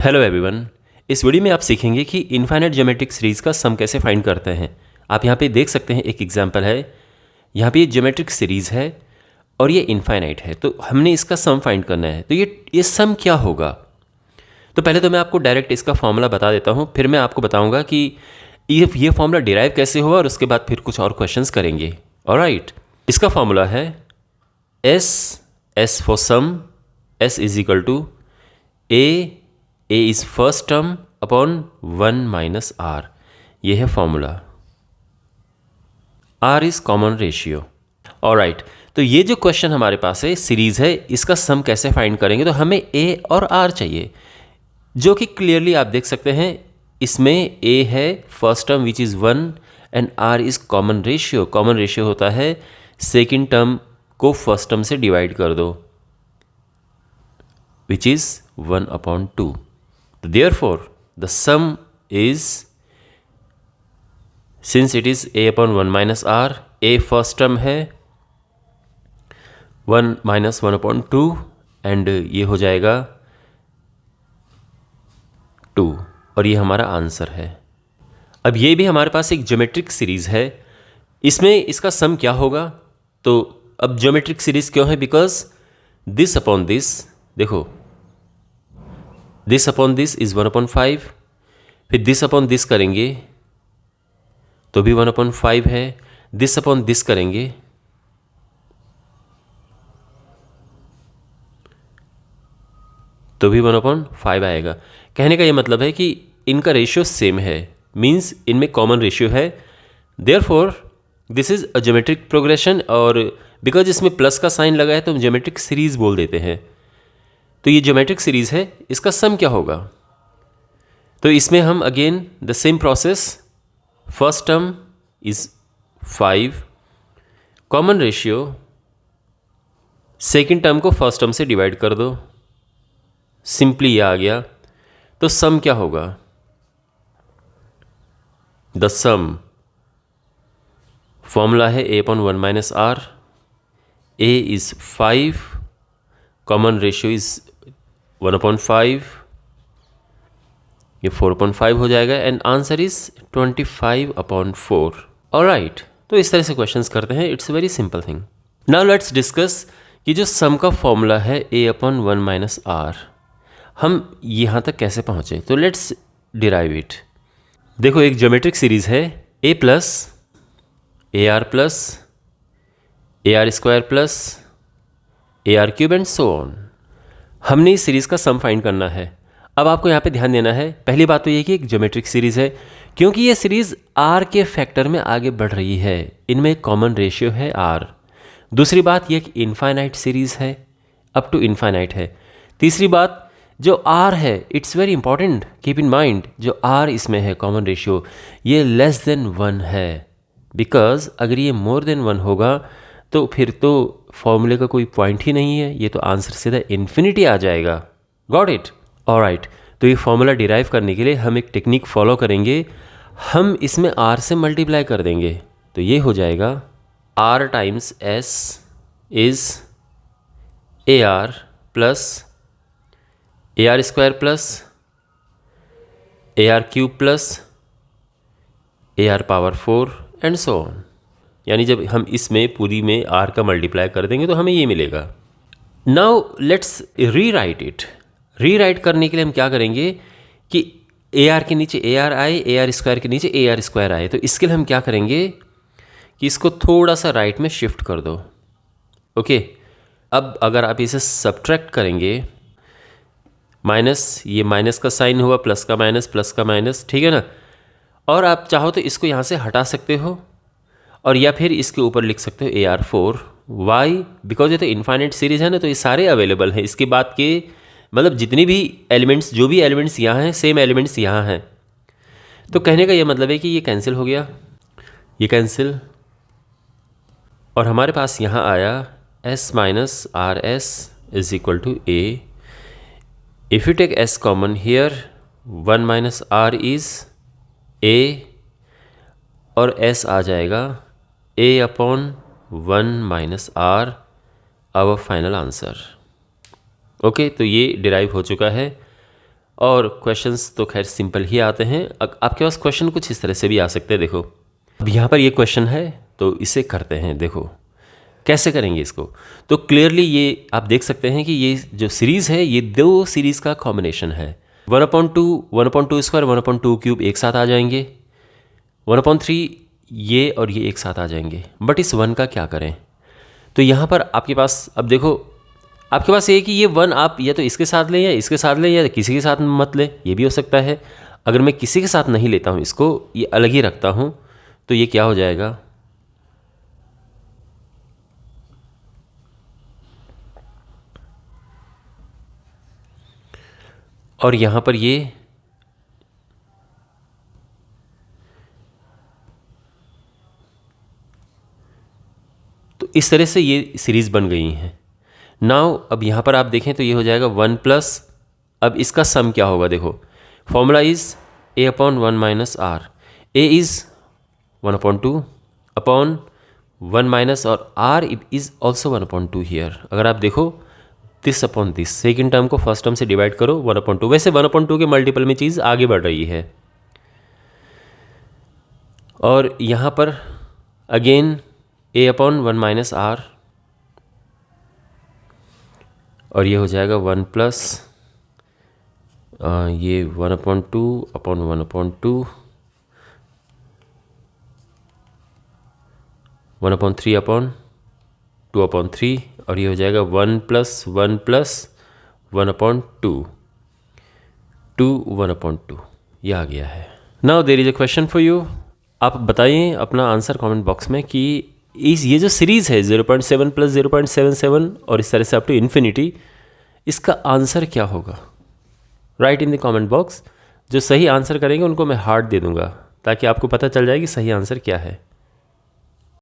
Hello everyone. इस video में आप सीखेंगे कि इनफाइनाइट ज्योमेट्रिक सीरीज़ का सम कैसे फाइंड करते हैं। आप यहाँ पे देख सकते हैं एक एग्जांपल है। यहाँ पे ये ज्योमेट्रिक सीरीज़ है और ये इनफाइनाइट है, तो हमने इसका सम फाइंड करना है। तो ये सम क्या होगा। तो पहले तो मैं आपको डायरेक्ट इसका फॉर्मूला बता देता हूँ, फिर मैं आपको बताऊँगा कि ये फॉर्मूला डिराइव कैसे हुआ और उसके बाद फिर कुछ और क्वेश्चंस करेंगे। ऑलराइट, इसका फॉर्मूला है S for sum, S is equal to A is first term upon 1 minus R. ये है फॉर्मूला। R is common ratio. Alright, तो ये जो क्वेश्चन हमारे पास है सीरीज़ है, इसका सम कैसे फाइंड करेंगे। तो हमें ए और आर चाहिए, जो कि क्लियरली आप देख सकते हैं। इसमें ए है first term which is 1 and R is common ratio. Common ratio होता है सेकेंड टर्म को फर्स्ट टर्म से डिवाइड कर दो, which is 1/2. Therefore, the sum is, since it is a upon 1 minus r, a first term है 1 minus 1/2 and ये हो जाएगा 2 और ये हमारा आंसर है। अब ये भी हमारे पास एक ज्योमेट्रिक सीरीज़ है, इसमें इसका सम क्या होगा। तो अब ज्योमेट्रिक सीरीज़ क्यों है, बिकॉज दिस अपॉन दिस, देखो दिस अपॉन दिस इज़ 1/5, फिर दिस अपॉन दिस करेंगे तो भी 1/5 है, दिस अपॉन दिस करेंगे तो भी 1/5 आएगा। कहने का ये मतलब है कि इनका रेशियो सेम है, मीन्स इनमें कॉमन रेशियो है। Therefore this is a geometric progression, और बिकॉज इसमें प्लस का साइन लगा है तो हम ज्योमेट्रिक सीरीज़ बोल देते हैं। तो ये ज्योमेट्रिक सीरीज़ है, इसका सम क्या होगा। तो इसमें हम again the same process, first term is 5, common ratio second term को फर्स्ट टर्म से डिवाइड कर दो, सिंपली ये आ गया। तो सम क्या होगा, द सम फॉर्मूला है a/1 minus R, a is 5, common ratio is 1/5, ये 4/5 हो जाएगा एंड आंसर इज़ 25/4। ऑलराइट, तो इस तरह से क्वेश्चंस करते हैं। It's very simple thing. Now let's discuss कि जो सम का फॉर्मूला है a/1 माइनस आर, हम यहाँ तक कैसे पहुँचे। तो लेट्स डिराइव इट। देखो, एक ज्योमेट्रिक सीरीज़ है a plus AR plus AR square plus AR cube and so on. हमने इस सीरीज़ का सम फाइंड करना है। अब आपको यहाँ पे ध्यान देना है, पहली बात तो ये कि एक ज्योमेट्रिक सीरीज़ है, क्योंकि ये सीरीज़ r के फैक्टर में आगे बढ़ रही है। इनमें एक कॉमन रेशियो है r। दूसरी बात, ये एक इनफाइनाइट सीरीज़ है, अप टू इनफाइनाइट है। तीसरी बात, जो r है, it's very important, keep in mind, जो r इसमें है कॉमन रेशियो, ये लेस देन 1 है। बिकॉज अगर ये मोर देन 1 होगा तो फिर तो फॉर्मूले का कोई पॉइंट ही नहीं है, ये तो आंसर सीधा इन्फिनिटी आ जाएगा। Got it. ऑलराइट, तो ये फॉर्मूला डिराइव करने के लिए हम एक टेक्निक फॉलो करेंगे। हम इसमें r से मल्टीप्लाई कर देंगे, तो ये हो जाएगा r times s is AR plus AR square plus AR cube plus AR power 4 and so on. यानी जब हम इसमें पूरी में r का मल्टीप्लाई कर देंगे तो हमें ये मिलेगा। Now let's rewrite it. Rewrite करने के लिए हम क्या करेंगे कि AR के नीचे AR आए, AR स्क्वायर के नीचे AR स्क्वायर आए। तो इसके लिए हम क्या करेंगे कि इसको थोड़ा सा राइट में शिफ्ट कर दो। ओके, अब अगर आप इसे सब्ट्रैक्ट करेंगे, माइनस, ये माइनस का साइन हुआ, प्लस का माइनस, प्लस का माइनस, ठीक है ना। और आप चाहो तो इसको यहाँ से हटा सकते हो, और या फिर इसके ऊपर लिख सकते हो AR4। वाई, बिकॉज ये तो इनफाइनाइट सीरीज़ है ना, तो ये सारे अवेलेबल हैं। इसके बाद के मतलब जितनी भी एलिमेंट्स, जो भी एलिमेंट्स यहाँ हैं, सेम एलिमेंट्स यहाँ हैं। तो कहने का ये मतलब है कि ये कैंसिल हो गया, ये कैंसिल, और हमारे पास यहाँ आया s minus R S is equal to a। If you take s common here, 1 minus R is a, और s आ जाएगा a/1 minus R, our final answer. Okay, तो ये डिराइव हो चुका है। और क्वेश्चंस तो खैर सिंपल ही आते हैं। आपके पास क्वेश्चन कुछ इस तरह से भी आ सकते हैं। देखो अब यहाँ पर ये क्वेश्चन है तो इसे करते हैं। देखो कैसे करेंगे इसको। तो क्लियरली ये आप देख सकते हैं कि ये जो सीरीज़ है ये दो सीरीज़ का कॉम्बिनेशन है। 1/2 1/2 स्क्वायर 1/2 क्यूब एक साथ आ जाएंगे, 1/3 ये और ये एक साथ आ जाएंगे। बट इस 1 का क्या करें। तो यहाँ पर आपके पास अब देखो आपके पास ये है कि ये 1 आप या तो इसके साथ लें या इसके साथ लें या किसी के साथ मत लें, ये भी हो सकता है। अगर मैं किसी के साथ नहीं लेता हूँ, इसको ये अलग ही रखता हूँ, तो ये क्या हो जाएगा, और यहाँ पर ये तो इस तरह से ये सीरीज़ बन गई हैं। नाउ अब यहाँ पर आप देखें तो ये हो जाएगा 1 प्लस, अब इसका सम क्या होगा। देखो formula is a/1 minus R. a is 1/2 upon 1 minus और r इज़ ऑल्सो 1/2 हियर। अगर आप देखो this upon this, second term को फर्स्ट टर्म से डिवाइड करो 1/2। वैसे 1/2 के मल्टीपल में चीज़ आगे बढ़ रही है। और यहाँ पर अगेन a/1 माइनस आर, और ये हो जाएगा 1 प्लस ये 1/2 अपॉन 1/2 1/3 अपॉन 2/3, और ये हो जाएगा 1 प्लस 1 प्लस 1/2 2 1/2। ये आ गया है। Now there is a question for you. आप बताइए अपना आंसर कमेंट बॉक्स में कि ये जो सीरीज़ है 0.7 प्लस 0.77 और इस तरह से अप टू इन्फिनिटी, इसका आंसर क्या होगा। Right in the comment box. जो सही आंसर करेंगे उनको मैं हार्ट दे दूंगा ताकि आपको पता चल जाए कि सही आंसर क्या है।